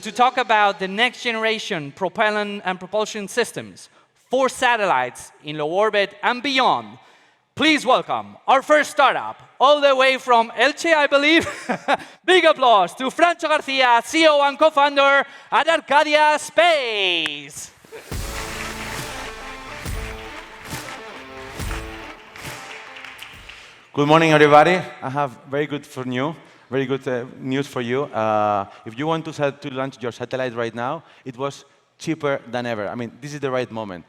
to talk about the next generation propellant and propulsion systems for satellites in low orbit and beyond, please welcome our first startup, all the way from Elche, I believe. Big applause to Francho Garcia, CEO and co-founder at Arcadia Space. Good morning, everybody. I have very good news for you. If you want to launch your satellite right now, it was cheaper than ever. I mean, this is the right moment.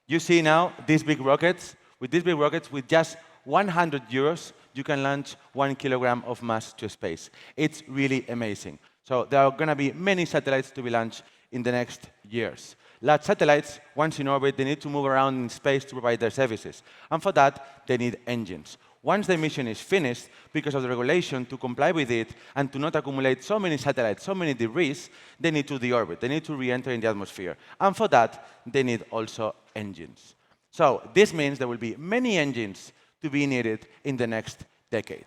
You see now these big rockets. With these big rockets, with just 100 euros, you can launch 1 kilogram of mass to space. It's really amazing. So there are going to be many satellites to be launched in the next years. Large satellites, once in orbit, they need to move around in space to provide their services. And for that, they need engines. Once the mission is finished, because of the regulation, to comply with it and to not accumulate so many satellites, so many debris, they need to deorbit. They need to re-enter in the atmosphere. And for that, they need also engines. So this means there will be many engines to be needed in the next decade.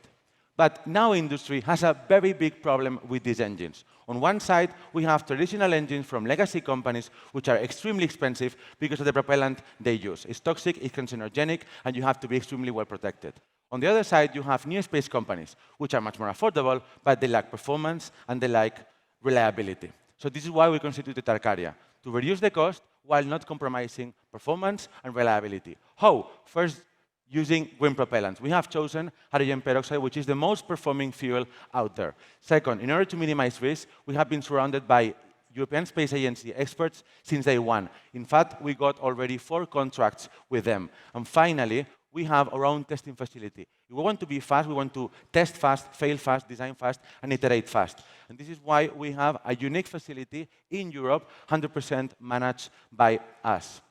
But now industry has a very big problem with these engines. On one side, we have traditional engines from legacy companies, which are extremely expensive because of the propellant they use. It's toxic, it's carcinogenic, and you have to be extremely well protected. On the other side, you have new space companies, which are much more affordable, but they lack performance and they lack reliability. So this is why we constituted Arcadia, to reduce the cost while not compromising performance and reliability. How? First, using green propellants. We have chosen hydrogen peroxide, which is the most performing fuel out there. Second, in order to minimize risk, we have been surrounded by European Space Agency experts since day one. In fact, we got already 4 contracts with them. And finally, we have our own testing facility. If we want to be fast, we want to test fast, fail fast, design fast, and iterate fast. And this is why we have a unique facility in Europe, 100% managed by us.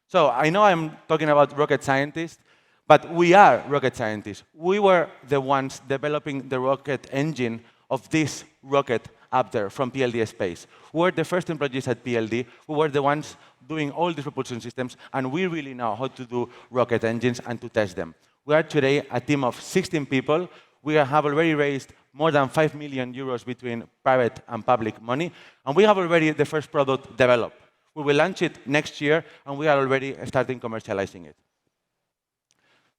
So I know I'm talking about rocket scientists, but we are rocket scientists. We were the ones developing the rocket engine of this rocket up there from PLD Space. We were the first employees at PLD. We were the ones doing all these propulsion systems, and we really know how to do rocket engines and to test them. We are today a team of 16 people. We have already raised more than 5 million euros between private and public money, and we have already the first product developed. We will launch it next year, and we are already starting commercializing it.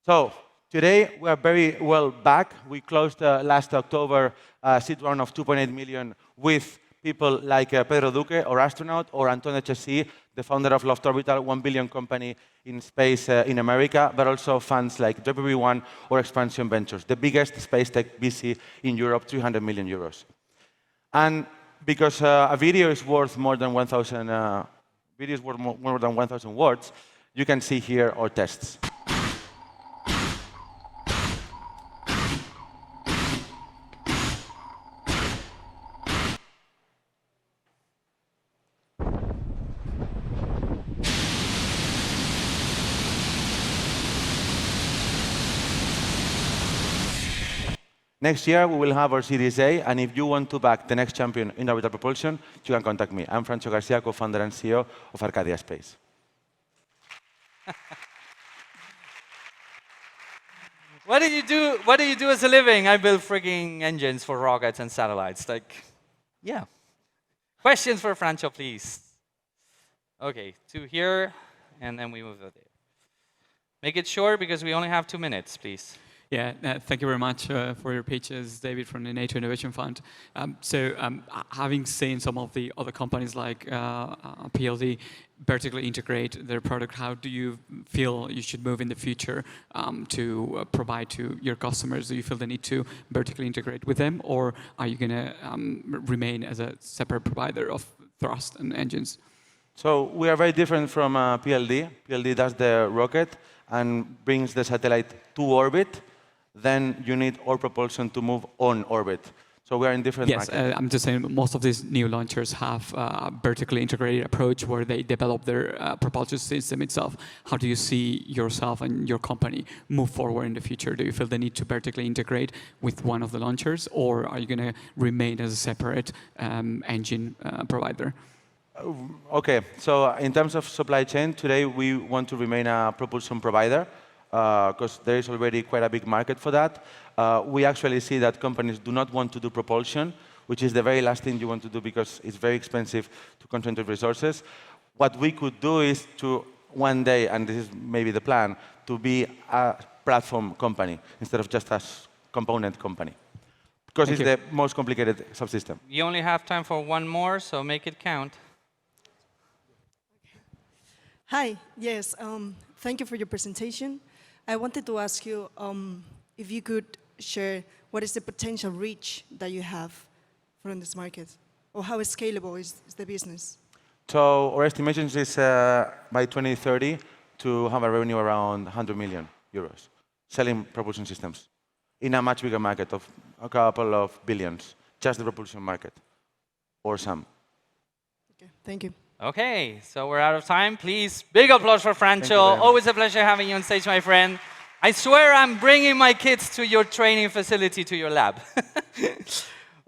So today, we are very well back. We closed last October a seed round of 2.8 million with people like Pedro Duque, our astronaut, or Antonio Chessy, the founder of Loft Orbital, 1 billion company in space in America, but also funds like WB1 or Expansion Ventures, the biggest space tech VC in Europe, 300 million euros. And because a video is worth more than 1,000 words, you can see here our tests. Next year, we will have our Series A, and if you want to back the next champion in orbital propulsion, you can contact me. I'm Francho Garcia, co-founder and CEO of Arcadia Space. What do you do? What do you do as a living? I build freaking engines for rockets and satellites. Like, yeah. Questions for Francho, please. Okay, 2 here, and then we move to there. Make it short because we only have 2 minutes, please. Yeah, thank you very much for your pitches, David from the NATO Innovation Fund. Having seen some of the other companies like PLD vertically integrate their product, how do you feel you should move in the future to provide to your customers? Do you feel the need to vertically integrate with them, or are you going to remain as a separate provider of thrust and engines? So we are very different from PLD. PLD does the rocket and brings the satellite to orbit. Then you need our propulsion to move on orbit. So we are in different markets. Yes, I'm just saying most of these new launchers have a vertically integrated approach where they develop their propulsion system itself. How do you see yourself and your company move forward in the future? Do you feel the need to vertically integrate with one of the launchers, or are you going to remain as a separate engine provider? Okay, so in terms of supply chain, today we want to remain a propulsion provider because there is already quite a big market for that. We actually see that companies do not want to do propulsion. which is the very last thing you want to do because it's very expensive to concentrate resources. What we could do is to one day, and this is maybe the plan, to be a platform company instead of just a component company. Because it's the most complicated subsystem. You only have time for one more, so make it count. Hi, yes, thank you for your presentation. I wanted to ask you if you could share what is the potential reach that you have from this market, or how scalable is the business? So our estimations is by 2030 to have a revenue around 100 million euros, selling propulsion systems in a much bigger market of a couple of billions, just the propulsion market, or some. Okay, thank you. Okay, so we're out of time. Please, big applause for Francho. Always a pleasure having you on stage, my friend. I swear I'm bringing my kids to your training facility, to your lab.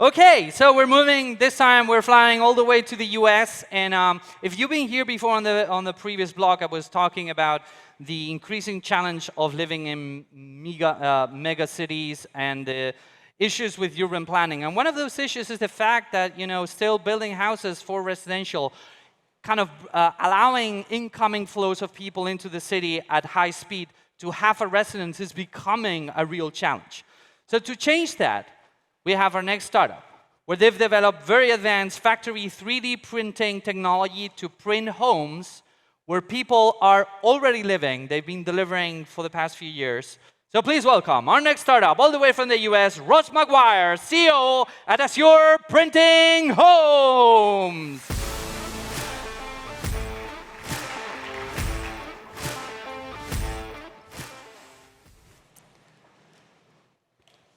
Okay, so we're moving. This time we're flying all the way to the US. And if you've been here before on the previous blog, I was talking about the increasing challenge of living in mega cities and the issues with urban planning. And one of those issues is the fact that, still building houses for residential, kind of allowing incoming flows of people into the city at high speed to have a residence is becoming a real challenge. So to change that, we have our next startup, where they've developed very advanced factory 3D printing technology to print homes where people are already living. They've been delivering for the past few years. So please welcome our next startup, all the way from the US, Ross McGuire, CEO at Azure Printing Homes.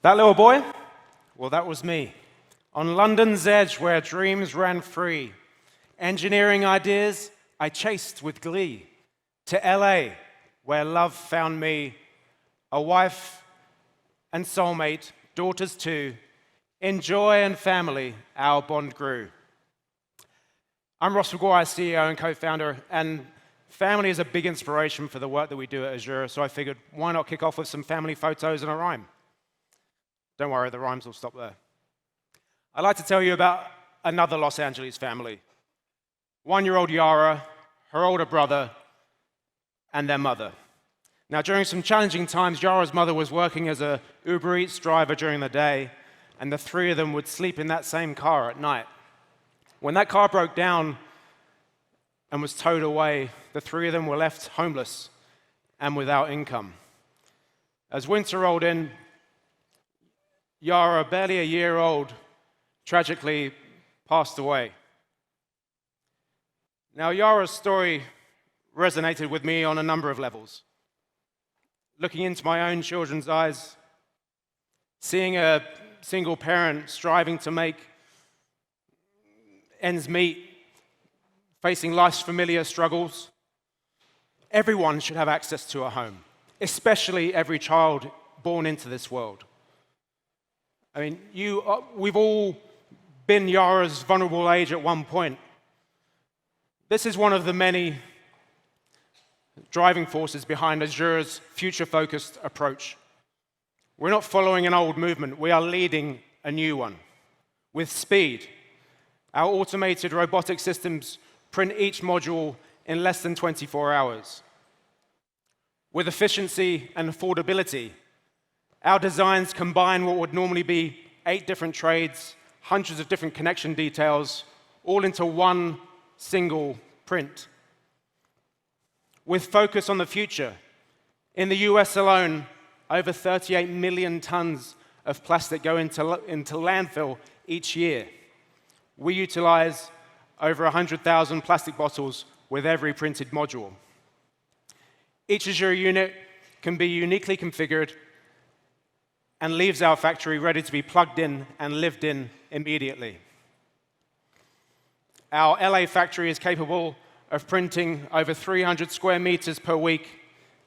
That little boy? Well, that was me. On London's edge where dreams ran free, engineering ideas I chased with glee. To LA, where love found me, a wife and soulmate, daughters too. In joy and family, our bond grew. I'm Ross McGuire, CEO and co-founder, and family is a big inspiration for the work that we do at Azure, so I figured, why not kick off with some family photos and a rhyme? Don't worry, the rhymes will stop there. I'd like to tell you about another Los Angeles family. 1-year-old Yara, her older brother, and their mother. Now, during some challenging times, Yara's mother was working as a Uber Eats driver during the day, and the three of them would sleep in that same car at night. When that car broke down and was towed away, the three of them were left homeless and without income. As winter rolled in, Yara, barely a year old, tragically passed away. Now, Yara's story resonated with me on a number of levels. Looking into my own children's eyes, seeing a single parent striving to make ends meet, facing life's familiar struggles. Everyone should have access to a home, especially every child born into this world. I mean, we've all been Yara's vulnerable age at one point. This is one of the many driving forces behind Azure's future-focused approach. We're not following an old movement, we are leading a new one. With speed, our automated robotic systems print each module in less than 24 hours. With efficiency and affordability, our designs combine what would normally be 8 different trades, hundreds of different connection details, all into one single print. With focus on the future, in the US alone, over 38 million tons of plastic go into landfill each year. We utilize over 100,000 plastic bottles with every printed module. Each Azure unit can be uniquely configured and leaves our factory ready to be plugged in and lived in immediately. Our LA factory is capable of printing over 300 square meters per week,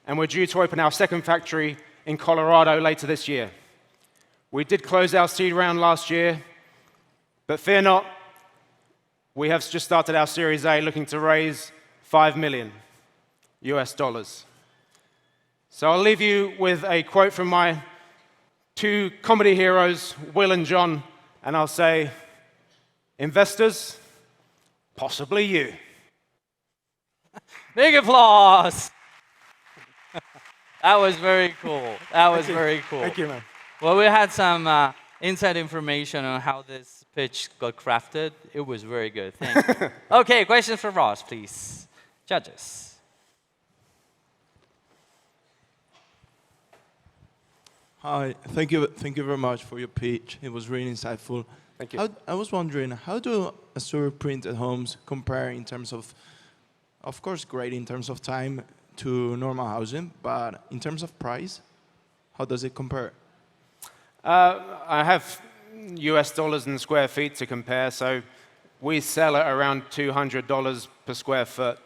and we're due to open our second factory in Colorado later this year. We did close our seed round last year, but fear not, we have just started our Series A looking to raise $5 million US dollars. So I'll leave you with a quote from my 2 comedy heroes, Will and John, and I'll say, Investors, possibly you. Big applause. That was very cool. That was very cool. Thank you, man. Well, we had some inside information on how this pitch got crafted. It was very good. Thank you. Okay, questions for Ross, please. Judges. Hi, thank you very much for your pitch. It was really insightful. Thank you. I was wondering, how do Azure printed homes compare in terms of course, great in terms of time to normal housing, but in terms of price, how does it compare? I have US dollars and square feet to compare, so we sell at around $200 per square foot,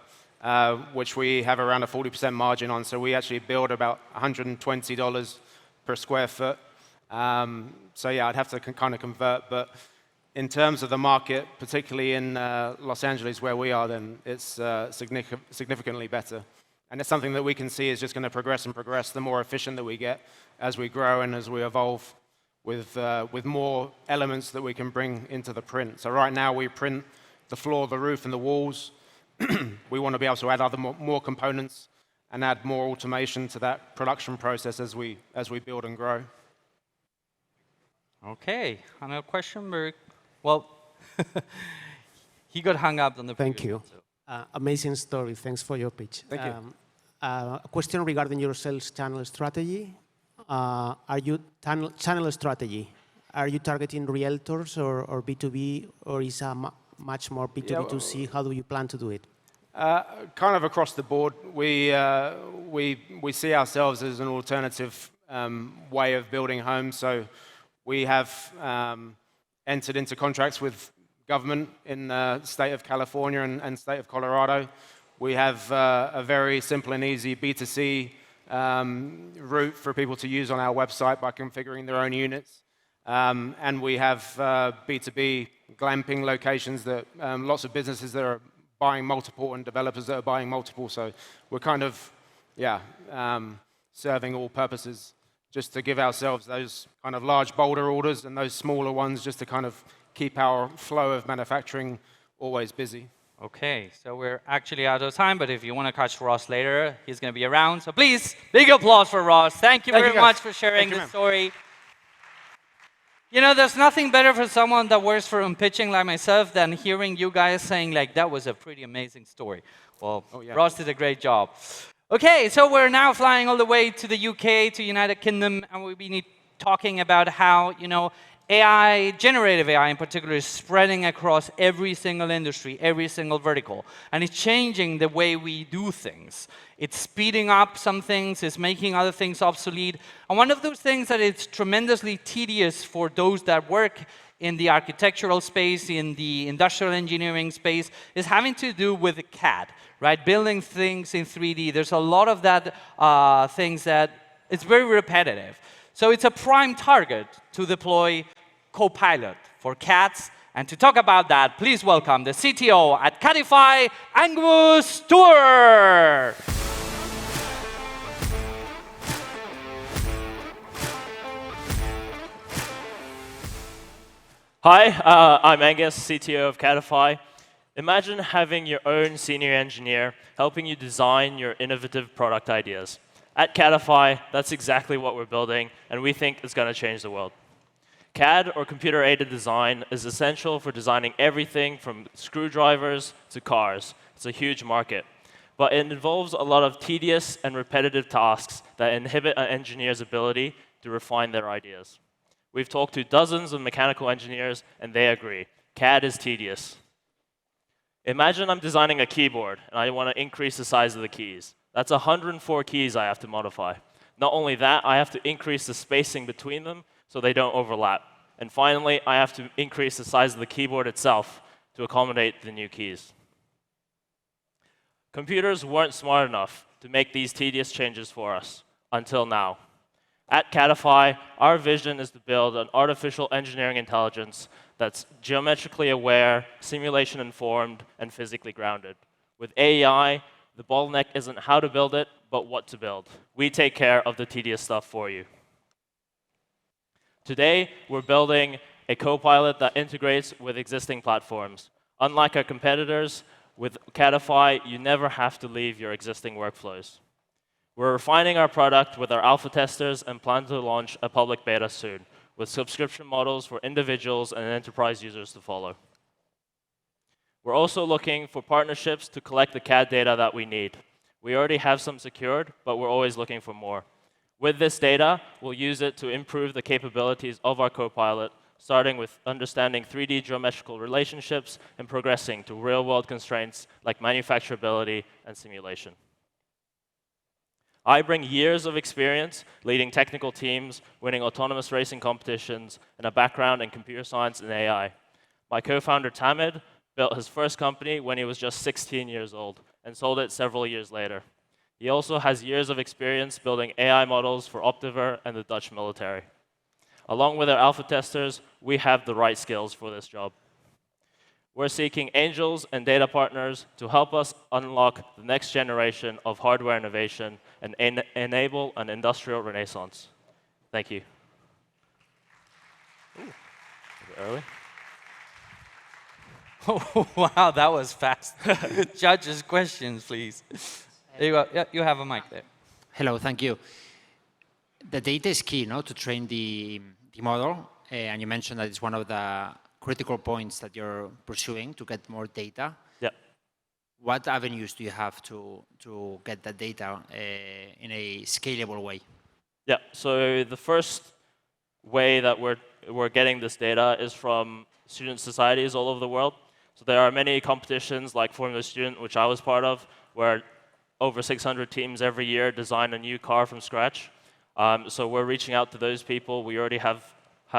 which we have around a 40% margin on, so we actually build about $120 per square foot. So yeah, I'd have to kind of convert, but in terms of the market, particularly in Los Angeles where we are, then it's significantly better. And it's something that we can see is just going to progress and progress the more efficient that we get as we grow and as we evolve with more elements that we can bring into the print. So right now we print the floor, the roof, and the walls. We want to be able to add other more components and add more automation to that production process as we build and grow. Okay, another question, well, he got hung up on the Thank previous you. one, so. Amazing story. Thanks for your pitch. Thank you. A question regarding your sales channel strategy. Are you channel strategy? Are you targeting realtors or B2B, or is it much more B2B2C? How do you plan to do it? Kind of across the board. We see ourselves as an alternative way of building homes. So we have entered into contracts with government in the state of California and state of Colorado. We have a very simple and easy B2C route for people to use on our website by configuring their own units. And we have B2B glamping locations that lots of businesses that are buying multiple and developers that are buying multiple. So we're kind of, serving all purposes, just to give ourselves those kind of large boulder orders and those smaller ones just to kind of keep our flow of manufacturing always busy. Okay, so we're actually out of time, but if you want to catch Ross later, he's going to be around. So please, big applause for Ross. Thank you very much for sharing the story. You know, there's nothing better for someone that works for pitching like myself than hearing you guys saying, like, that was a pretty amazing story. Well, Ross did a great job. Okay, so we're now flying all the way to the UK, to United Kingdom, and we'll be talking about how, AI, generative AI in particular, is spreading across every single industry, every single vertical. And it's changing the way we do things. It's speeding up some things, it's making other things obsolete. And one of those things that is tremendously tedious for those that work in the architectural space, in the industrial engineering space, is having to do with CAD, right? Building things in 3D. There's a lot of that things that it's very repetitive. So it's a prime target to deploy Copilot for CADs. And to talk about that, please welcome the CTO at Cadify, Angus Stewart. Hi, I'm Angus, CTO of Cadify. Imagine having your own senior engineer helping you design your innovative product ideas. At Cadify, that's exactly what we're building, and we think it's going to change the world. CAD, or computer-aided design, is essential for designing everything from screwdrivers to cars. It's a huge market. But it involves a lot of tedious and repetitive tasks that inhibit an engineer's ability to refine their ideas. We've talked to dozens of mechanical engineers, and they agree. CAD is tedious. Imagine I'm designing a keyboard, and I want to increase the size of the keys. That's 104 keys I have to modify. Not only that, I have to increase the spacing between them so they don't overlap. And finally, I have to increase the size of the keyboard itself to accommodate the new keys. Computers weren't smart enough to make these tedious changes for us until now. At Cadify, our vision is to build an artificial engineering intelligence that's geometrically aware, simulation-informed, and physically grounded. With AI, the bottleneck isn't how to build it, but what to build. We take care of the tedious stuff for you. Today, we're building a copilot that integrates with existing platforms. Unlike our competitors, with Cadify, you never have to leave your existing workflows. We're refining our product with our alpha testers and plan to launch a public beta soon, with subscription models for individuals and enterprise users to follow. We're also looking for partnerships to collect the CAD data that we need. We already have some secured, but we're always looking for more. With this data, we'll use it to improve the capabilities of our Copilot, starting with understanding 3D geometrical relationships and progressing to real-world constraints like manufacturability and simulation. I bring years of experience leading technical teams, winning autonomous racing competitions, and a background in computer science and AI. My co-founder, Tamid, built his first company when he was just 16 years old and sold it several years later. He also has years of experience building AI models for Optiver and the Dutch military. Along with our alpha testers, we have the right skills for this job. We're seeking angels and data partners to help us unlock the next generation of hardware innovation and enable an industrial renaissance. Thank you. Ooh, a bit early. Oh, wow, that was fast. Judges, questions, please. There you go. Yeah, you have a mic there. Hello, thank you. The data is key, no, to train the model, and you mentioned that it's one of the critical points that you're pursuing to get more data. Yeah. What avenues do you have to get that data in a scalable way? Yeah, so the first way that we're getting this data is from student societies all over the world. So there are many competitions like Formula Student, which I was part of, where over 600 teams every year design a new car from scratch. So we're reaching out to those people. We already have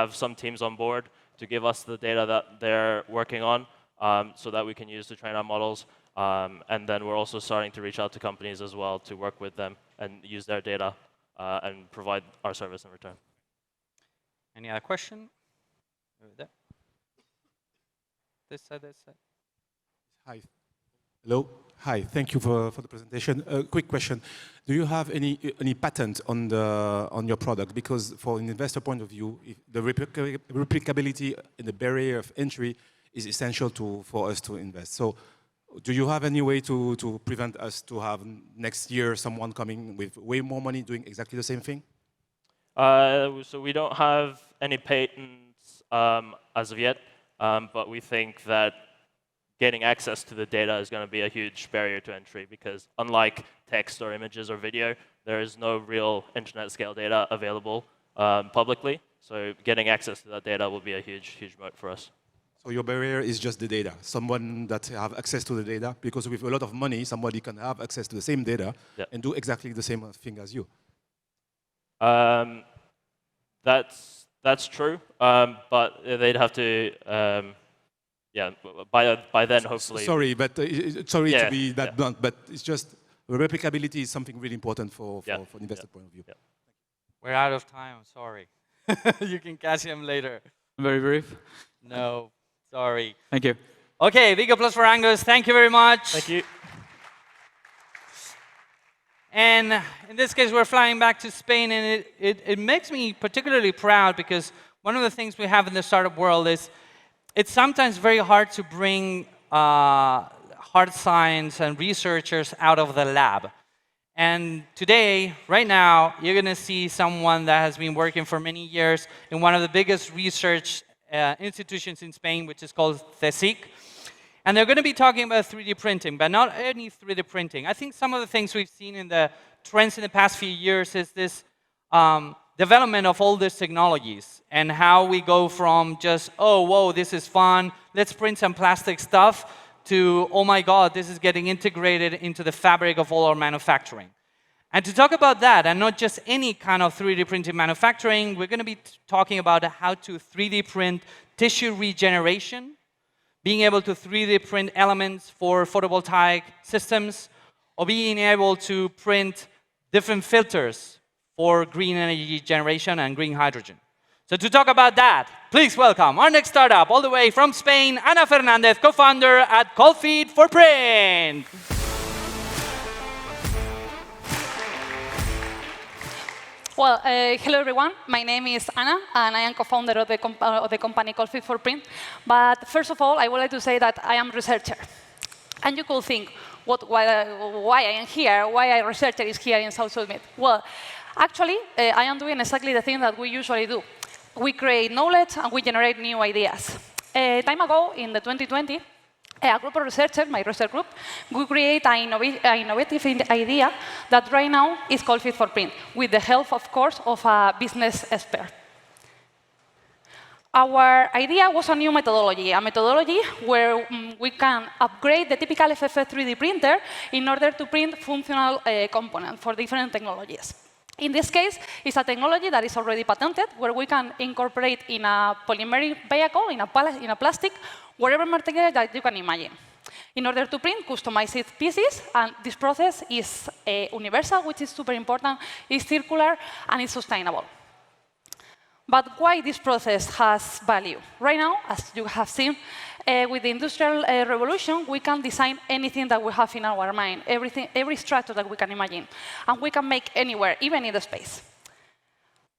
some teams on board to give us the data that they're working on so that we can use to train our models. And then we're also starting to reach out to companies as well to work with them and use their data and provide our service in return. Any other question? Over there. This side, this side. Hi. Hello. Hi. Thank you for the presentation. A quick question. Do you have any patent on your product? Because for an investor point of view, the replicability and the barrier of entry is essential for us to invest. So do you have any way to prevent us to have next year someone coming with way more money doing exactly the same thing? So we don't have any patents as of yet, but we think that getting access to the data is going to be a huge barrier to entry because unlike text or images or video, there is no real internet scale data available publicly. So getting access to that data will be a huge moat for us. So your barrier is just the data. Someone that have access to the data, because with a lot of money, somebody can have access to the same data and do exactly the same thing as you. That's true, but they'd have to, yeah. By then, hopefully. Sorry, but sorry to be that blunt, but it's just replicability is something really important for an investor point of view. Yeah. We're out of time. Sorry. You can catch him later. Very brief. No, sorry. Thank you. Okay, big applause for Angus. Thank you very much. Thank you. And in this case, we're flying back to Spain, and it makes me particularly proud because one of the things we have in the startup world is it's sometimes very hard to bring hard science and researchers out of the lab. And today, right now, you're going to see someone that has been working for many years in one of the biggest research institutions in Spain, which is called CSIC. And they're going to be talking about 3D printing, but not any 3D printing. I think some of the things we've seen in the trends in the past few years is this development of all these technologies and how we go from just, oh, whoa, this is fun, let's print some plastic stuff, to, oh my God, this is getting integrated into the fabric of all our manufacturing. And to talk about that, and not just any kind of 3D printing manufacturing, we're going to be talking about how to 3D print tissue regeneration, being able to 3D print elements for photovoltaic systems, or being able to print different filters for green energy generation and green hydrogen. So to talk about that, please welcome our next startup, all the way from Spain, Ana Fernandez, co-founder at Coldfeed for Print. Well, hello everyone. My name is Anna, and I am co-founder of the company called Fit for Print. But first of all, I would like to say that I am a researcher. And you could think, why I am here, why a researcher is here in South Summit. Well, actually, I am doing exactly the thing that we usually do. We create knowledge and we generate new ideas. Time ago, in the 2020, a group of researchers, my research group, we create an innovative idea that right now is called Fit for Print, with the help, of course, of a business expert. Our idea was a new methodology, a methodology where we can upgrade the typical FFF 3D printer in order to print functional components for different technologies. In this case, it's a technology that is already patented, where we can incorporate in a polymeric vehicle, in a plastic, whatever material that you can imagine, in order to print customized pieces. And this process is universal, which is super important, it's circular, and it's sustainable. But why this process has value? Right now, as you have seen, with the Industrial Revolution, we can design anything that we have in our mind, every structure that we can imagine. And we can make anywhere, even in the space.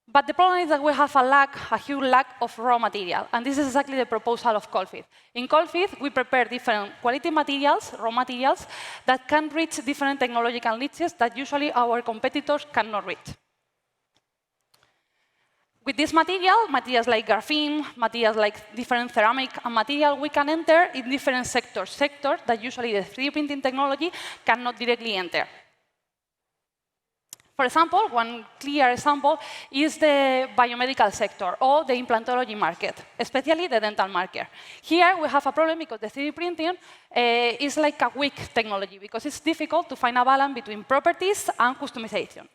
But the problem is that we have a huge lack of raw material. And this is exactly the proposal of Colfit. In Colfit, we prepare different quality materials, raw materials, that can reach different technological niches that usually our competitors cannot reach. With this material, materials like graphene, materials like different ceramic and material, we can enter in different sectors that usually the 3D printing technology cannot directly enter. For example, one clear example is the biomedical sector or the implantology market, especially the dental market. Here we have a problem because the 3D printing is like a weak technology because it's difficult to find a balance between properties and customization.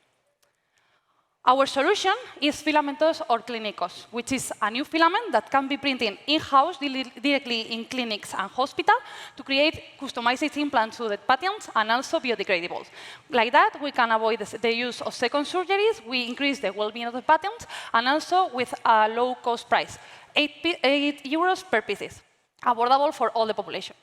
Our solution is filamentos or clinicos, which is a new filament that can be printed in-house directly in clinics and hospitals to create customized implants to the patients and also biodegradables. Like that, we can avoid the use of second surgeries, we increase the well-being of the patients, and also with a low-cost price, 8 euros per piece, affordable for all the population.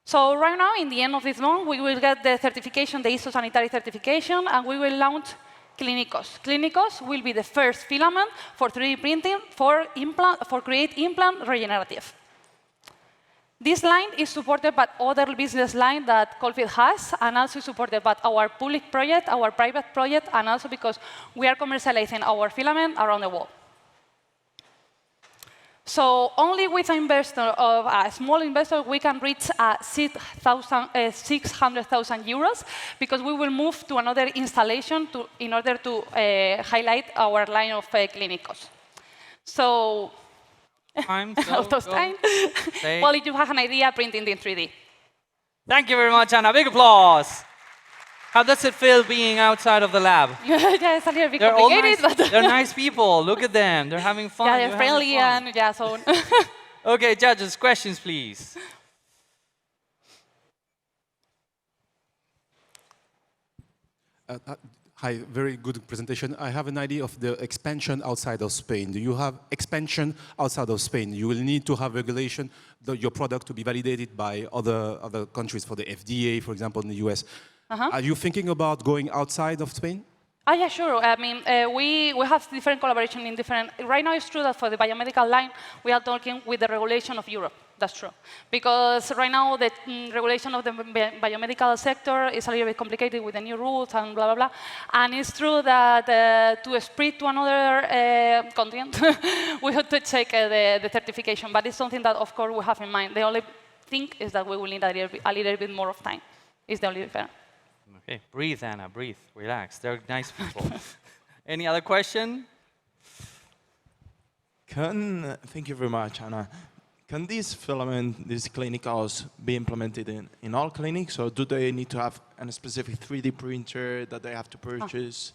So right now, in the end of this month, we will get the certification, the ISO sanitary certification, and we will launch Clinicos. Clinicos will be the first filament for 3D printing for create implant regenerative. This line is supported by other business lines that Colfit has, and also supported by our public project, our private project, and also because we are commercializing our filament around the world. So only with an investor of a small investor, we can reach 600,000 euros because we will move to another installation in order to highlight our line of clinicos. So, out of time. Well, if you have an idea, printing in 3D. Thank you very much, Anna. Big applause. How does it feel being outside of the lab? Yeah, it's a little bit complicated, nice, but they're nice people. Look at them. They're having fun. Yeah, they're friendly and yeah, so on. OK, judges, questions, please. Hi, very good presentation. I have an idea of the expansion outside of Spain. Do you have expansion outside of Spain? You will need to have regulation, your product to be validated by other countries, for the FDA, for example, in the US. Are you thinking about going outside of Spain? Yeah, sure. I mean, we have different collaboration in different. Right now, it's true that for the biomedical line, we are talking with the regulation of Europe. That's true. Because right now, the regulation of the biomedical sector is a little bit complicated with the new rules and blah, blah, blah. And it's true that to spread to another continent, we have to check the certification. But it's something that, of course, we have in mind. The only thing is that we will need a little bit more of time. It's the only difference. OK, breathe, Anna, breathe. Relax. They're nice people. Any other question? Thank you very much, Anna. Can this filament, these clinicals, be implemented in all clinics, or do they need to have a specific 3D printer that they have to purchase?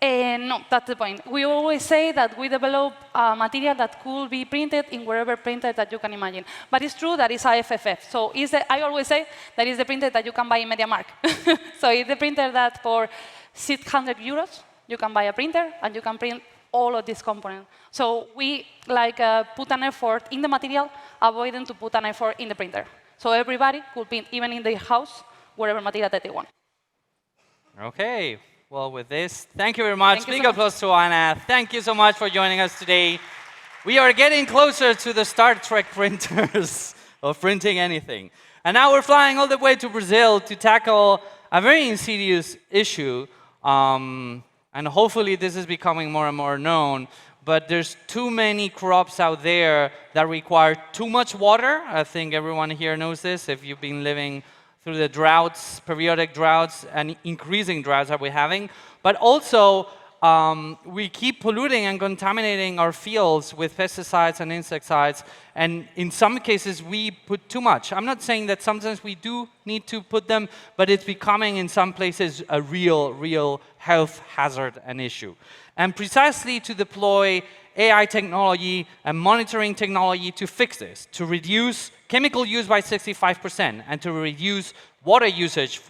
No, that's the point. We always say that we develop a material that could be printed in wherever printer that you can imagine. But it's true that it's a FFF. So I always say that is the printer that you can buy in MediaMarkt. So it's the printer that for 600 euros, you can buy a printer and you can print all of these components. So we put an effort in the material, avoiding to put an effort in the printer. So everybody could print, even in their house, whatever material that they want. OK. well, with this, thank you very much. Thank you so Big much. applause to Anna. Thank you so much for joining us today. We are getting closer to the Star Trek printers of printing anything. And now we're flying all the way to Brazil to tackle a very insidious issue. And hopefully this is becoming more and more known. But there's too many crops out there that require too much water. I think everyone here knows this if you've been living through the droughts, periodic droughts, and increasing droughts that we're having. But also, we keep polluting and contaminating our fields with pesticides and insecticides, and in some cases we put too much. I'm not saying that sometimes we do need to put them, but it's becoming in some places a real health hazard and issue. And precisely to deploy AI technology and monitoring technology to fix this, to reduce chemical use by 65% and to reduce water usage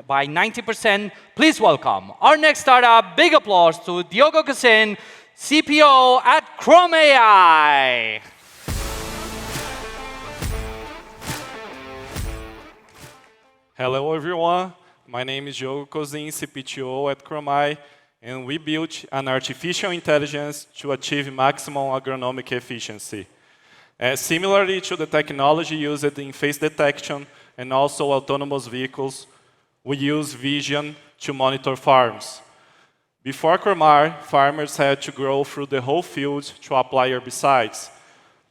by 90%. Please welcome our next startup. Big applause to Diogo Casin, CPO at Chrome AI. Hello, everyone. My name is Diogo Casin, CPTO at Chrome AI, and we built an artificial intelligence to achieve maximum agronomic efficiency. Similarly to the technology used in face detection and also autonomous vehicles, we use vision to monitor farms. Before Chrome AI, farmers had to go through the whole field to apply herbicides.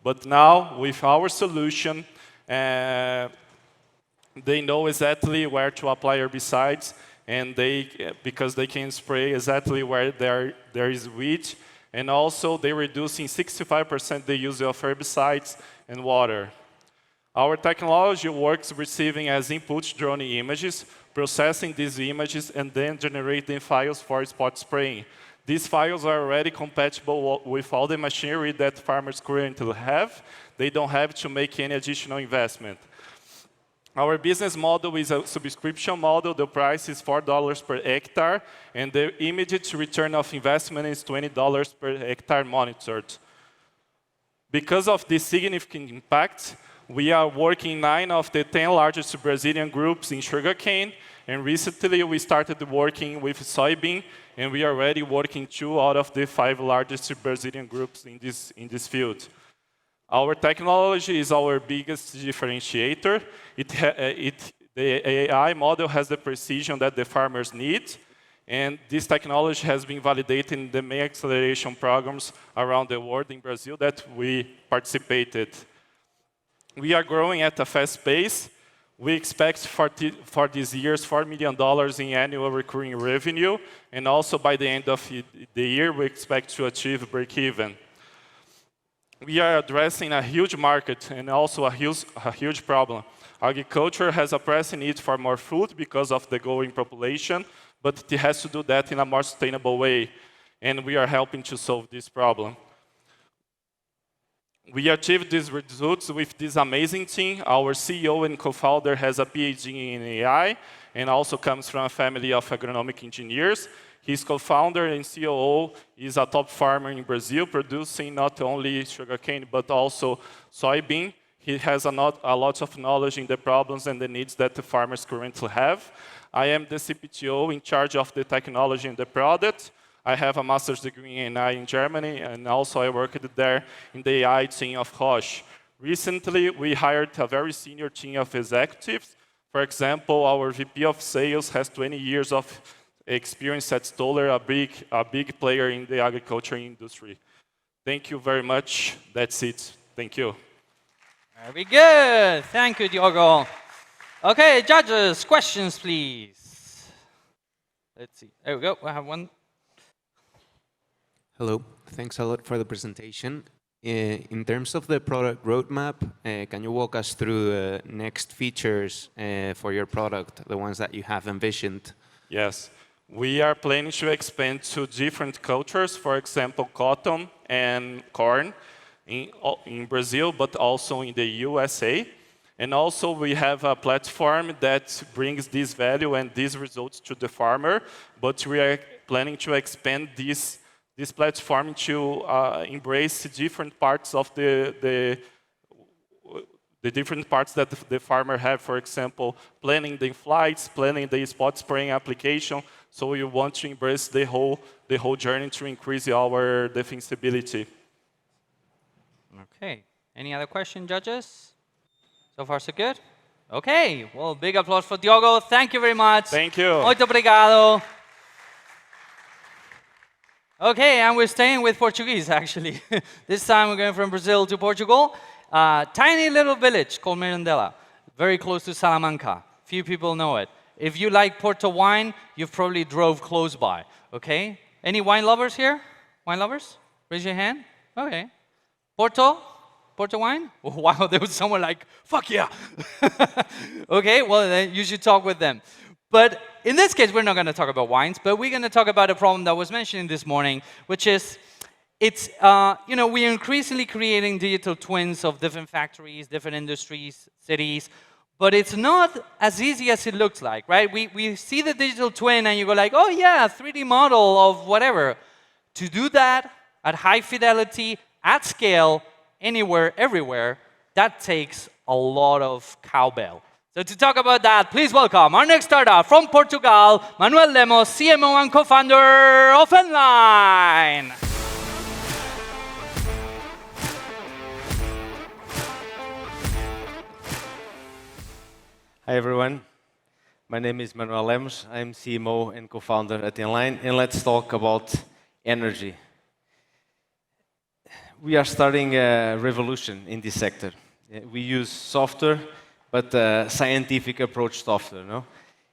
But now, with our solution, they know exactly where to apply herbicides, and because they can spray exactly where there is weed, and also they reducing 65% the use of herbicides and water. Our technology works receiving as input drone images, processing these images, and then generating files for spot spraying. These files are already compatible with all the machinery that farmers currently have. They don't have to make any additional investment. Our business model is a subscription model. The price is $4 per hectare, and the immediate return of investment is $20 per hectare monitored. Because of this significant impact, we are working 9 of the 10 largest Brazilian groups in sugarcane, and recently we started working with soybean, and we are already working 2 out of the 5 largest Brazilian groups in this field. Our technology is our biggest differentiator. The AI model has the precision that the farmers need, and this technology has been validated in the main acceleration programs around the world in Brazil that we participated. We are growing at a fast pace. We expect for this year $4 million in annual recurring revenue, and also by the end of the year, we expect to achieve break-even. We are addressing a huge market and also a huge problem. Agriculture has a pressing need for more food because of the growing population, but it has to do that in a more sustainable way, and we are helping to solve this problem. We achieved these results with this amazing team. Our CEO and co-founder has a PhD in AI and also comes from a family of agronomic engineers. His co-founder and COO is a top farmer in Brazil, producing not only sugarcane but also soybean. He has a lot of knowledge in the problems and the needs that the farmers currently have. I am the CPTO in charge of the technology and the product. I have a master's degree in AI in Germany, and also I worked there in the AI team of Roche. Recently, we hired a very senior team of executives. For example, our VP of sales has 20 years of experience at Stoller, a big player in the agriculture industry. Thank you very much. That's it. Thank you. Very good. Thank you, Diogo. Okay, judges, questions, please. Let's see. There we go. We have one. Hello. Thanks a lot for the presentation. In terms of the product roadmap, can you walk us through the next features for your product, the ones that you have envisioned? Yes. We are planning to expand to different cultures, for example, cotton and corn in Brazil, but also in the USA. And also we have a platform that brings this value and these results to the farmer, but we are planning to expand this platform to embrace different parts of the the different parts that the farmer have, for example, planning the flights, planning the spot spraying application. So we want to embrace the whole journey to increase our defensibility. Okay. Any other question, judges? So far, so good? Okay. Well, big applause for Diogo. Thank you very much. Thank you. Muito obrigado. Okay, and we're staying with Portuguese, actually. This time we're going from Brazil to Portugal. Tiny little village called Mirandela, very close to Salamanca. Few people know it. If you like Porto wine, you've probably drove close by, okay? Any wine lovers here? Wine lovers? Raise your hand. Okay. Porto? Porto wine? Oh, wow, there was someone like, fuck yeah. Okay, well, then you should talk with them. But in this case, we're not going to talk about wines, but we're going to talk about a problem that was mentioned this morning, which is, we're increasingly creating digital twins of different factories, different industries, cities, but it's not as easy as it looks like, right? We see the digital twin and you go like, oh yeah, 3D model of whatever. To do that at high fidelity, at scale, anywhere, everywhere, that takes a lot of cowbell. So to talk about that, please welcome our next startup from Portugal, Manuel Lemos, CMO and co-founder of Enline. Hi everyone, my name is Manuel Lemos. I'm CMO and co-founder at Enline, and let's talk about energy. We are starting a revolution in this sector. We use software, but a scientific approach software, no?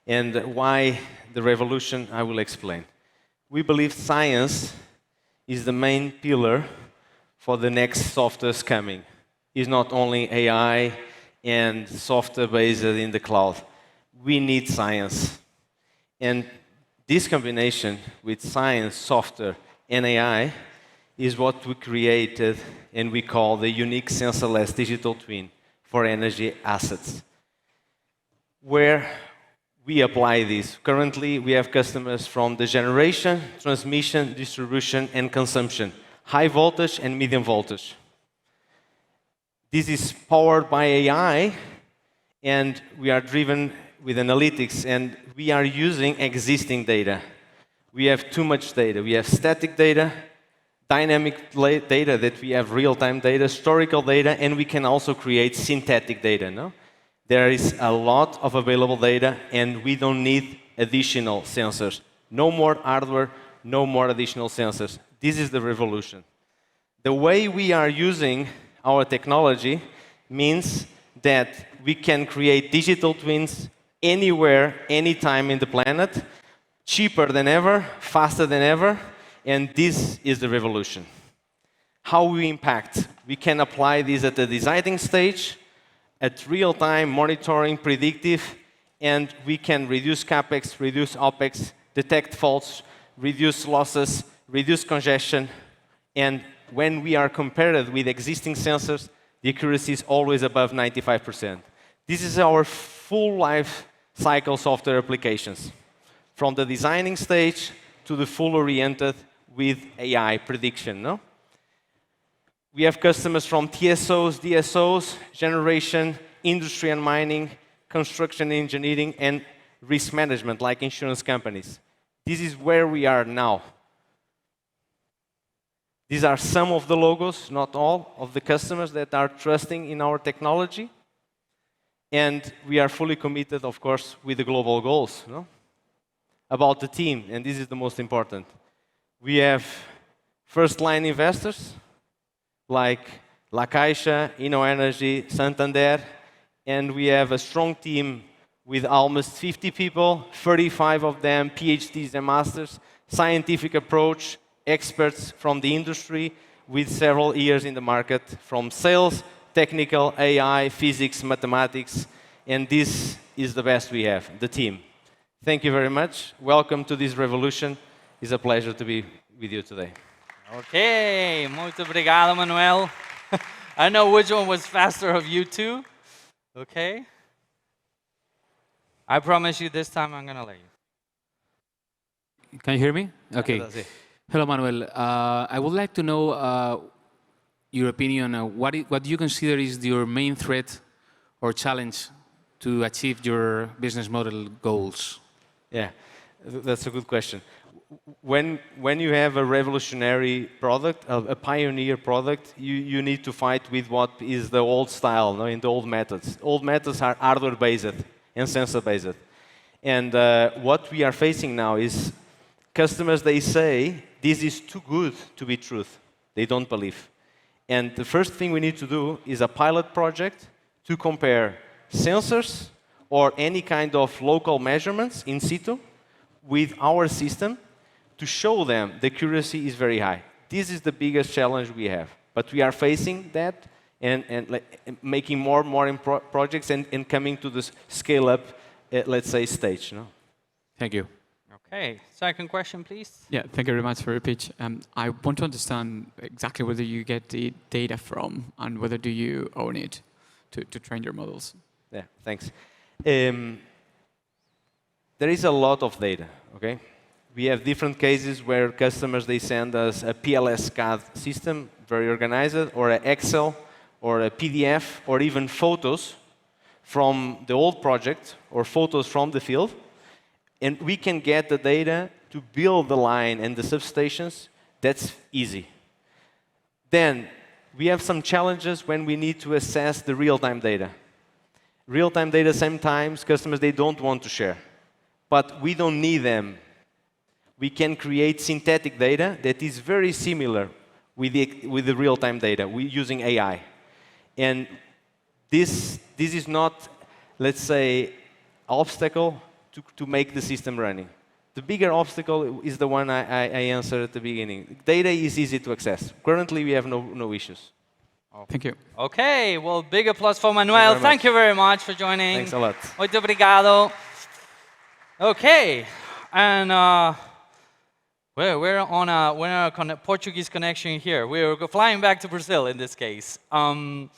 And why the revolution, I will explain. We believe science is the main pillar for the next softwares coming. It's not only AI and software based in the cloud. We need science. And this combination with science, software, and AI is what we created and we call the unique sensorless digital twin for energy assets. Where we apply this. Currently, we have customers from the generation, transmission, distribution, and consumption, high voltage and medium voltage. This is powered by AI, and we are driven with analytics, and we are using existing data. We have too much data. We have static data, dynamic data that we have real-time data, historical data, and we can also create synthetic data. No? There is a lot of available data, and we don't need additional sensors. No more hardware, no more additional sensors. This is the revolution. The way we are using our technology means that we can create digital twins anywhere, anytime in the planet, cheaper than ever, faster than ever, and this is the revolution. How we impact? We can apply this at the designing stage, at real-time monitoring, predictive, and we can reduce CapEx, reduce OpEx, detect faults, reduce losses, reduce congestion, and when we are compared with existing sensors, the accuracy is always above 95%. This is our full life cycle software applications, from the designing stage to the full oriented with AI prediction. No? We have customers from TSOs, DSOs, generation, industry and mining, construction engineering, and risk management, like insurance companies. This is where we are now. These are some of the logos, not all, of the customers that are trusting in our technology. And we are fully committed, of course, with the global goals. No? About the team, and this is the most important. We have first-line investors, like La Caixa, InnoEnergy, Santander, and we have a strong team with almost 50 people, 35 of them PhDs and masters, scientific approach, experts from the industry with several years in the market, from sales, technical, AI, physics, mathematics, and this is the best we have, the team. Thank you very much. Welcome to this revolution. It's a pleasure to be with you today. Okay, muito obrigado, Manuel. I know which one was faster of you two. Okay. I promise you this time I'm going to let you. Can you hear me? Okay. Hello, Manuel. I would like to know your opinion. What do you consider is your main threat or challenge to achieve your business model goals? Yeah, that's a good question. When you have a revolutionary product, a pioneer product, you need to fight with what is the old style, no, in the old methods. Old methods are hardware-based and sensor-based. And what we are facing now is customers, they say, this is too good to be truth. They don't believe. And the first thing we need to do is a pilot project to compare sensors or any kind of local measurements in situ with our system to show them the accuracy is very high. This is the biggest challenge we have. But we are facing that and making more and more projects and coming to this scale-up, let's say, stage. No? Thank you. Okay, second question, please. Yeah, thank you very much for your pitch. I want to understand exactly whether you get the data from and whether do you own it to train your models. Yeah, thanks. There is a lot of data, okay? We have different cases where customers, they send us a PLS CAD system, very organized, or an Excel, or a PDF, or even photos from the old project, or photos from the field. And we can get the data to build the line and the substations. That's easy. Then we have some challenges when we need to assess the real-time data. Real-time data, sometimes customers, they don't want to share. But we don't need them. We can create synthetic data that is very similar with the real-time data using AI. And this is not, let's say, obstacle to make the system running. The bigger obstacle is the one I answered at the beginning. Data is easy to access. Currently, we have no issues. Thank you. Okay, well, big applause for Manuel. Thank you very much for joining. Thanks a lot. Muito obrigado. Okay, and we're on a Portuguese connection here. We're flying back to Brazil in this case. So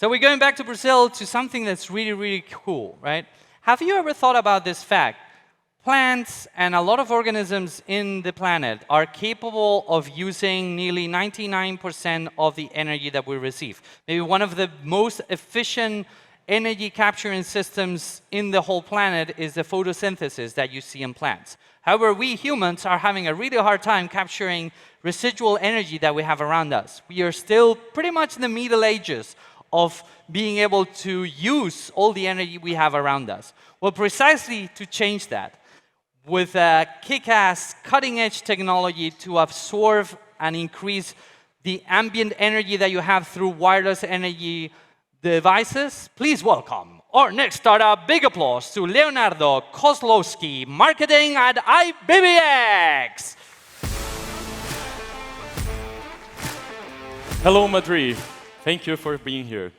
we're going back to Brazil to something that's really, really cool, right? Have you ever thought about this fact? Plants and a lot of organisms in the planet are capable of using nearly 99% of the energy that we receive. Maybe one of the most efficient energy capturing systems in the whole planet is the photosynthesis that you see in plants. However, we humans are having a really hard time capturing residual energy that we have around us. We are still pretty much in the Middle Ages of being able to use all the energy we have around us. Well, precisely to change that, with a kick-ass, cutting-edge technology to absorb and increase the ambient energy that you have through wireless energy devices, please welcome our next startup. Big applause to Leonardo Kozlowski, marketing at IBBX. Hello, Madrid. Thank you for being here.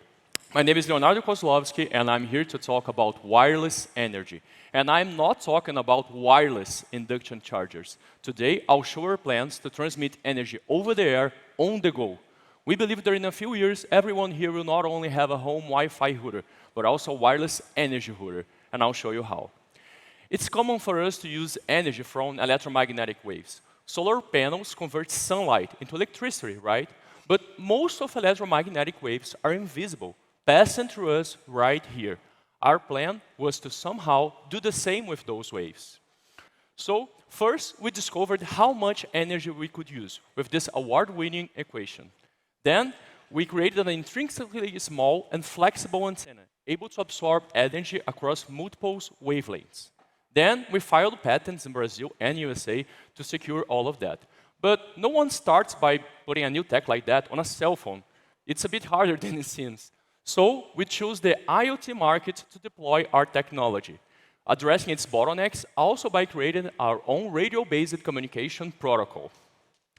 My name is Leonardo Kozlowski, and I'm here to talk about wireless energy. And I'm not talking about wireless induction chargers. Today, I'll show our plans to transmit energy over the air, on the go. We believe that in a few years, everyone here will not only have a home Wi-Fi router, but also a wireless energy router. And I'll show you how. It's common for us to use energy from electromagnetic waves. Solar panels convert sunlight into electricity, right? But most of electromagnetic waves are invisible, passing through us right here. Our plan was to somehow do the same with those waves. So first, we discovered how much energy we could use with this award-winning equation. Then, we created an intrinsically small and flexible antenna, able to absorb energy across multiple wavelengths. Then, we filed patents in Brazil and USA to secure all of that. But no one starts by putting a new tech like that on a cell phone. It's a bit harder than it seems. So we chose the IoT market to deploy our technology, addressing its bottlenecks also by creating our own radio-based communication protocol.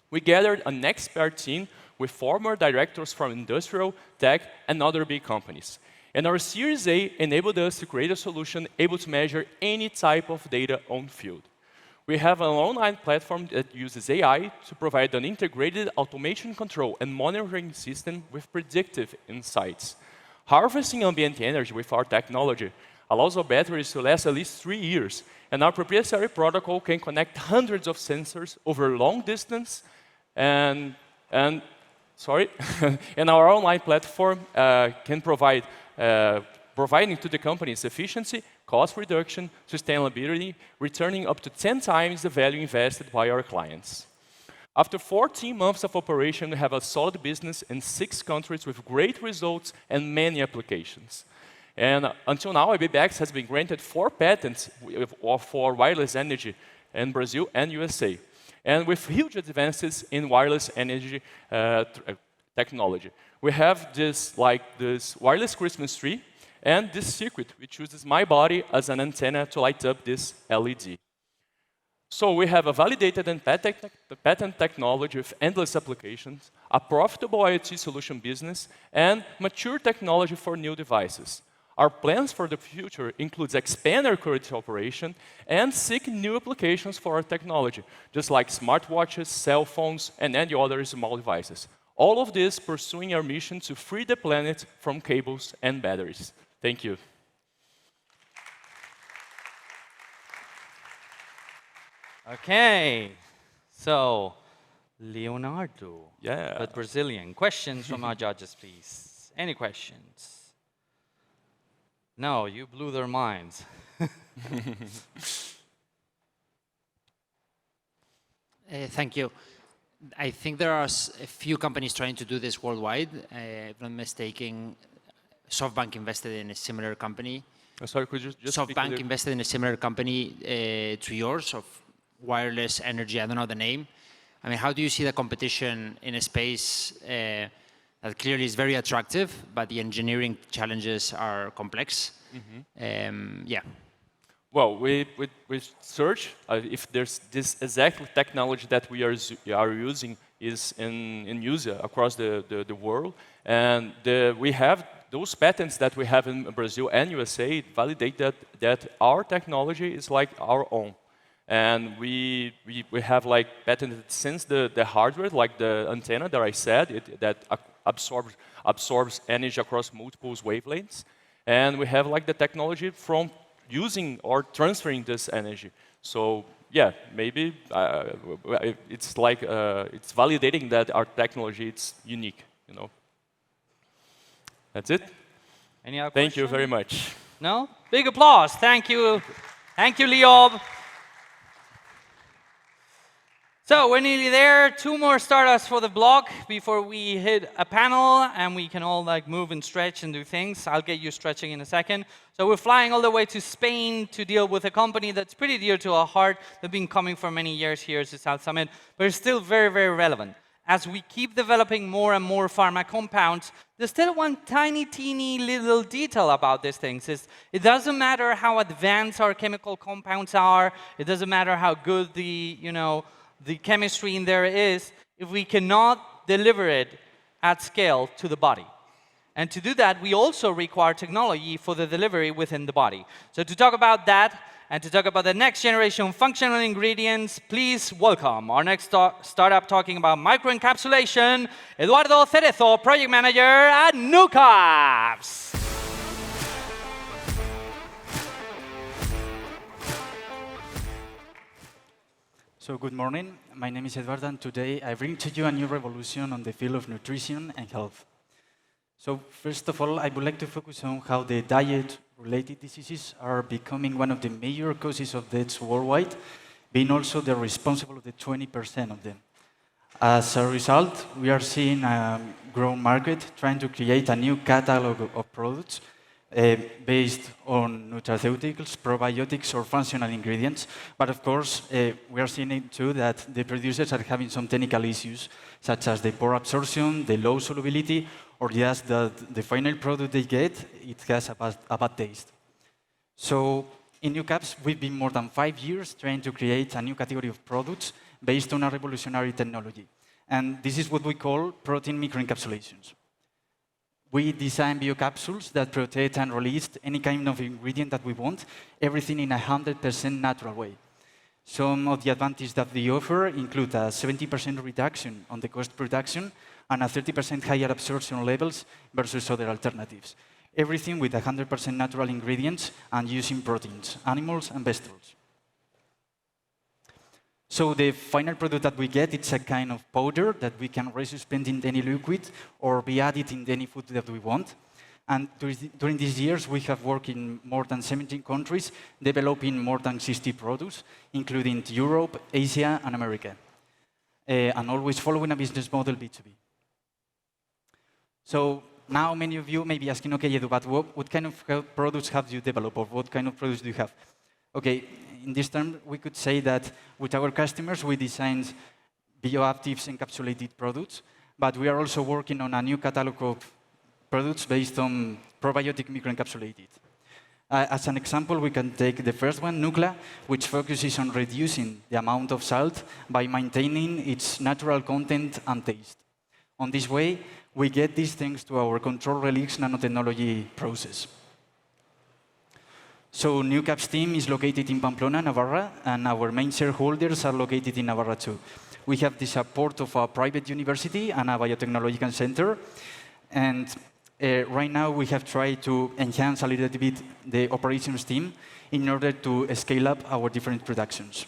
We gathered an expert team with former directors from industrial, tech, and other big companies. And our Series A enabled us to create a solution able to measure any type of data on field. We have an online platform that uses AI to provide an integrated automation control and monitoring system with predictive insights. Harvesting ambient energy with our technology allows our batteries to last at least 3 years, and our proprietary protocol can connect hundreds of sensors over long distance, and our online platform can provide providing to the companies efficiency, cost reduction, sustainability, returning up to 10 times the value invested by our clients. After 14 months of operation, we have a solid business in 6 countries with great results and many applications. And until now, IBBX has been granted 4 patents for wireless energy in Brazil and USA, and with huge advances in wireless energy technology. We have this wireless Christmas tree and this circuit, which uses my body as an antenna to light up this LED. So we have a validated and patent technology with endless applications, a profitable IoT solution business, and mature technology for new devices. Our plans for the future includes expand our current operation and seek new applications for our technology, just like smartwatches, cell phones, and any other small devices. All of this pursuing our mission to free the planet from cables and batteries. Thank you. Okay, so Leonardo, yeah, but Brazilian. Questions from our judges, please. Any questions? No, you blew their minds. Thank you. I think there are a few companies trying to do this worldwide. If I'm not mistaken, SoftBank invested in a similar company. Sorry, could you just SoftBank invested in a similar company to yours of wireless energy. I don't know the name. I mean, how do you see the competition in a space that clearly is very attractive, but the engineering challenges are complex? Yeah. Well, we search if there's this exact technology that we are using is in use across the world. And we have those patents that we have in Brazil and USA validate that our technology is like our own. And we have like patented since the hardware, like the antenna that I said, that absorbs energy across multiple wavelengths. And we have like the technology from using or transferring this energy. So yeah, maybe it's like it's validating that our technology is unique. That's it. Any other Thank you question? very much. No? Big applause. Thank you. Thank you, Leo. So we're nearly there. 2 more startups for the block before we hit a panel and we can all like move and stretch and do things. I'll get you stretching in a second. So we're flying all the way to Spain to deal with a company that's pretty dear to our heart. They've been coming for many years here to South Summit, but it's still very, very relevant. As we keep developing more and more pharma compounds, there's still one tiny, teeny little detail about these things. It doesn't matter how advanced our chemical compounds are. It doesn't matter how good the chemistry in there is, if we cannot deliver it at scale to the body. And to do that, we also require technology for the delivery within the body. So to talk about that, and to talk about the next generation functional ingredients, please welcome our next startup talking about microencapsulation, Eduardo Cerezo, project manager at NuCaps. So good morning, my name is Eduardo, and today I bring to you a new revolution on the field of nutrition and health. So first of all, I would like to focus on how the diet-related diseases are becoming one of the major causes of deaths worldwide, being also the responsible of the 20% of them. As a result, we are seeing a growing market trying to create a new catalog of products based on nutraceuticals, probiotics, or functional ingredients. But of course, we are seeing it too that the producers are having some technical issues, such as the poor absorption, the low solubility, or just that the final product they get, it has a bad taste. So in NuCaps, we've been more than 5 years trying to create a new category of products based on a revolutionary technology. And this is what we call protein microencapsulations. We design biocapsules that protect and release any kind of ingredient that we want, everything in a 100% natural way. Some of the advantages that they offer include a 70% reduction on the cost production and a 30% higher absorption levels versus other alternatives. Everything with 100% natural ingredients and using proteins, animals and vegetables. So the final product that we get, it's a kind of powder that we can resuspend in any liquid or be added in any food that we want. And during these years, we have worked in more than 17 countries, developing more than 60 products, including Europe, Asia, and America, and always following a business model B2B. So now many of you may be asking, okay, Edu, but what kind of products have you developed, or what kind of products do you have? Okay, in this term, we could say that with our customers, we designed bioactives encapsulated products, but we are also working on a new catalog of products based on probiotic microencapsulated. As an example, we can take the first one, Nucla, which focuses on reducing the amount of salt by maintaining its natural content and taste. On this way, we get these thanks to our control release nanotechnology process. So NewCap's team is located in Pamplona, Navarra, and our main shareholders are located in Navarra too. We have the support of a private university and a biotechnological center. And right now, we have tried to enhance a little bit the operations team in order to scale up our different productions.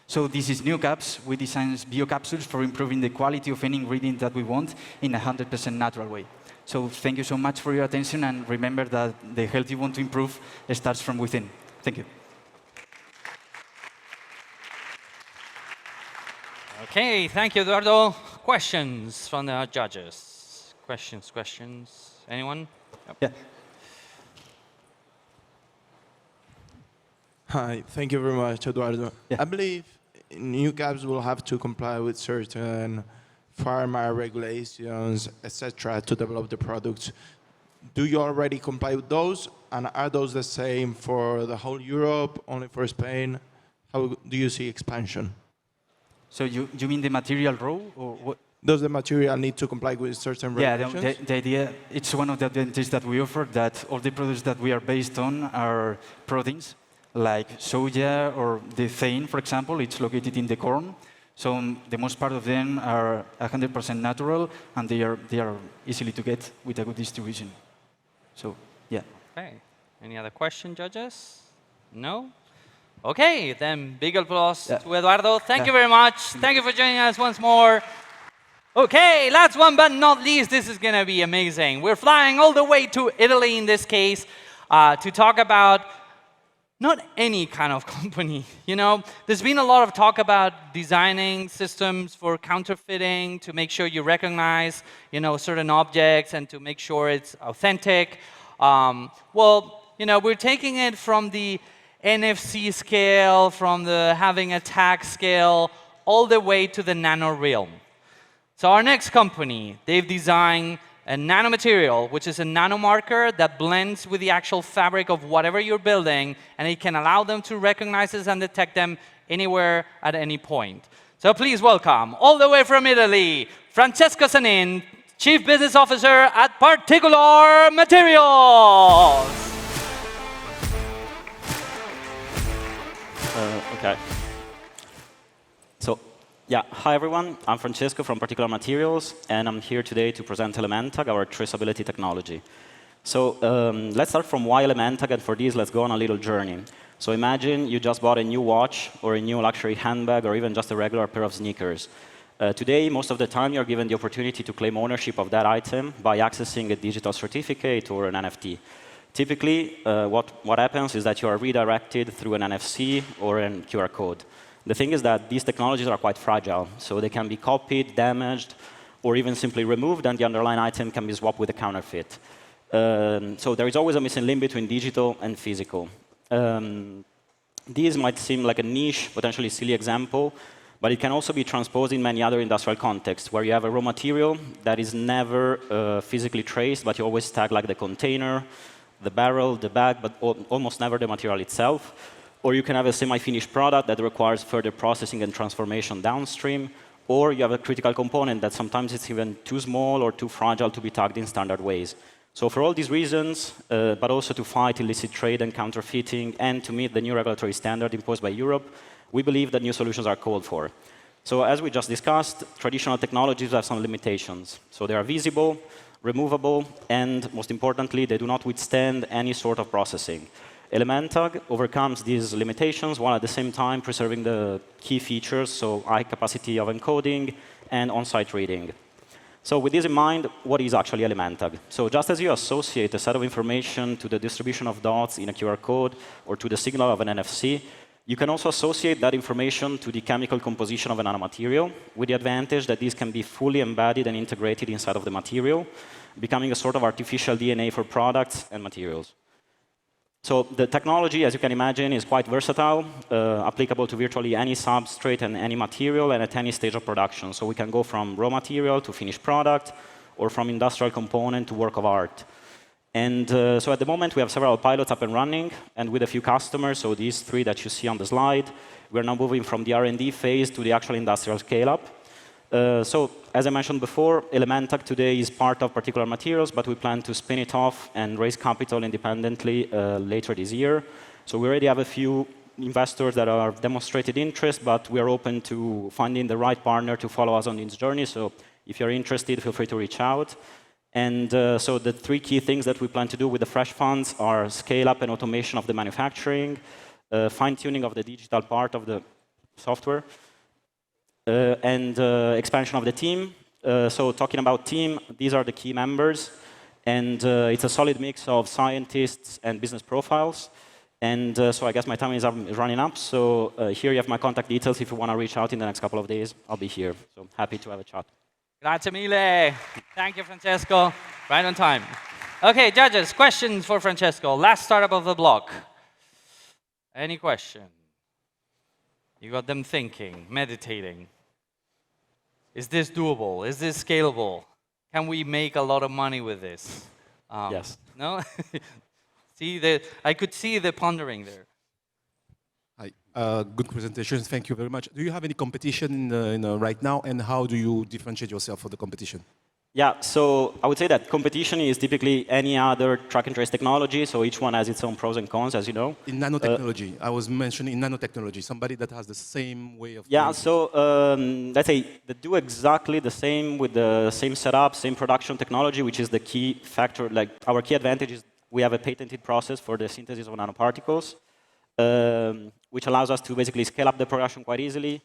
So this is NewCaps. We design biocapsules for improving the quality of any ingredient that we want in a 100% natural way. So thank you so much for your attention, and remember that the health you want to improve starts from within. Thank you. Okay, thank you, Eduardo. Questions from the judges? Questions? Anyone? Yep. Yeah. Hi, thank you very much, Eduardo. Yeah. I believe new cabs will have to comply with certain pharma regulations, etc., to develop the products. Do you already comply with those? And are those the same for the whole Europe, only for Spain? How do you see expansion? So you mean the material raw, or what? Does the material need to comply with certain regulations? Yeah, the idea, it's one of the advantages that we offer, that all the products that we are based on are proteins, like soya or the thein, for example. It's located in the corn. So the most part of them are 100% natural, and they are easily to get with a good distribution. So, yeah. Okay. Any other question, judges? No? Okay, then big applause to Eduardo. Thank you very much. Thank you for joining us once more. Okay, last one but not least, this is going to be amazing. We're flying all the way to Italy in this case to talk about not any kind of company. You know, there's been a lot of talk about designing systems for counterfeiting to make sure you recognize, certain objects and to make sure it's authentic. Well, we're taking it from the NFC scale, from the having a tag scale, all the way to the nano realm. So our next company, they've designed a nanomaterial, which is a nanomarker that blends with the actual fabric of whatever you're building, and it can allow them to recognize this and detect them anywhere at any point. So please welcome, all the way from Italy, Francesco Sanin, Chief Business Officer at Particular Materials. Okay. So, yeah, hi everyone. I'm Francesco from Particular Materials, and I'm here today to present Elementag, our traceability technology. So let's start from why Elementag, and for this, let's go on a little journey. So imagine you just bought a new watch, or a new luxury handbag, or even just a regular pair of sneakers. Today, most of the time, you're given the opportunity to claim ownership of that item by accessing a digital certificate or an NFT. Typically, what happens is that you are redirected through an NFC or a QR code. The thing is that these technologies are quite fragile, so they can be copied, damaged, or even simply removed, and the underlying item can be swapped with a counterfeit. So there is always a missing link between digital and physical. These might seem like a niche, potentially silly example, but it can also be transposed in many other industrial contexts, where you have a raw material that is never physically traced, but you always tag like the container, the barrel, the bag, but almost never the material itself. Or you can have a semi-finished product that requires further processing and transformation downstream. Or you have a critical component that sometimes it's even too small or too fragile to be tagged in standard ways. So for all these reasons, but also to fight illicit trade and counterfeiting, and to meet the new regulatory standard imposed by Europe, we believe that new solutions are called for. So as we just discussed, traditional technologies have some limitations. So they are visible, removable, and most importantly, they do not withstand any sort of processing. Elementag overcomes these limitations while at the same time preserving the key features, so high capacity of encoding and on-site reading. So with this in mind, what is actually Elementag? So just as you associate a set of information to the distribution of dots in a QR code or to the signal of an NFC, you can also associate that information to the chemical composition of a nanomaterial, with the advantage that these can be fully embedded and integrated inside of the material, becoming a sort of artificial DNA for products and materials. So the technology, as you can imagine, is quite versatile, applicable to virtually any substrate and any material and at any stage of production. So we can go from raw material to finished product, or from industrial component to work of art. And so at the moment, we have several pilots up and running, and with a few customers, so these 3 that you see on the slide, we're now moving from the R&D phase to the actual industrial scale-up. So as I mentioned before, Elementag today is part of Particular Materials, but we plan to spin it off and raise capital independently later this year. So we already have a few investors that are demonstrated interest, but we are open to finding the right partner to follow us on this journey. So if you're interested, feel free to reach out. And so the 3 key things that we plan to do with the fresh funds are scale up and automation of the manufacturing, fine-tuning of the digital part of the software, and expansion of the team. So talking about team, these are the key members. And it's a solid mix of scientists and business profiles. And so I guess my time is running up. So here you have my contact details. If you want to reach out in the next couple of days, I'll be here. So happy to have a chat. Grazie mille. Thank you, Francesco. Right on time. OK, judges, questions for Francesco. Last startup of the block. Any question? You got them thinking, meditating. Is this doable? Is this scalable? Can we make a lot of money with this? Yes. No? I could see the pondering there. Hi. Good presentation. Thank you very much. Do you have any competition right now, and how do you differentiate yourself for the competition? Yeah, so I would say that competition is typically any other track and trace technology, so each one has its own pros and cons, as you know. In nanotechnology, I was mentioning nanotechnology, somebody that has the same way of Yeah, so let's say they do exactly the same with the same setup, same production technology, which is the key factor. Like our key advantage is we have a patented process for the synthesis of nanoparticles, which allows us to basically scale up the production quite easily,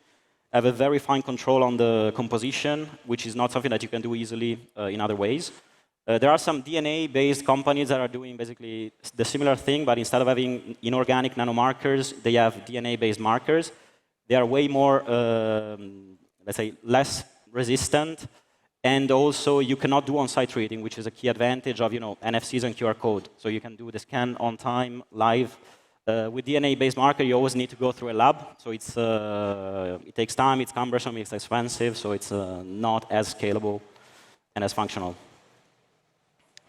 have a very fine control on the composition, which is not something that you can do easily in other ways. There are some DNA-based companies that are doing basically the similar thing, but instead of having inorganic nanomarkers, they have DNA-based markers. They are way more, let's say, less resistant, and also you cannot do on-site reading, which is a key advantage of NFCs and QR code. So you can do the scan on time, live. With DNA-based marker, you always need to go through a lab, so it takes time, it's cumbersome, it's expensive, so it's not as scalable and as functional.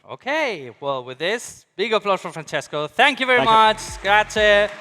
OK, well, with this, big applause for Francesco. Thank you very much. Grazie.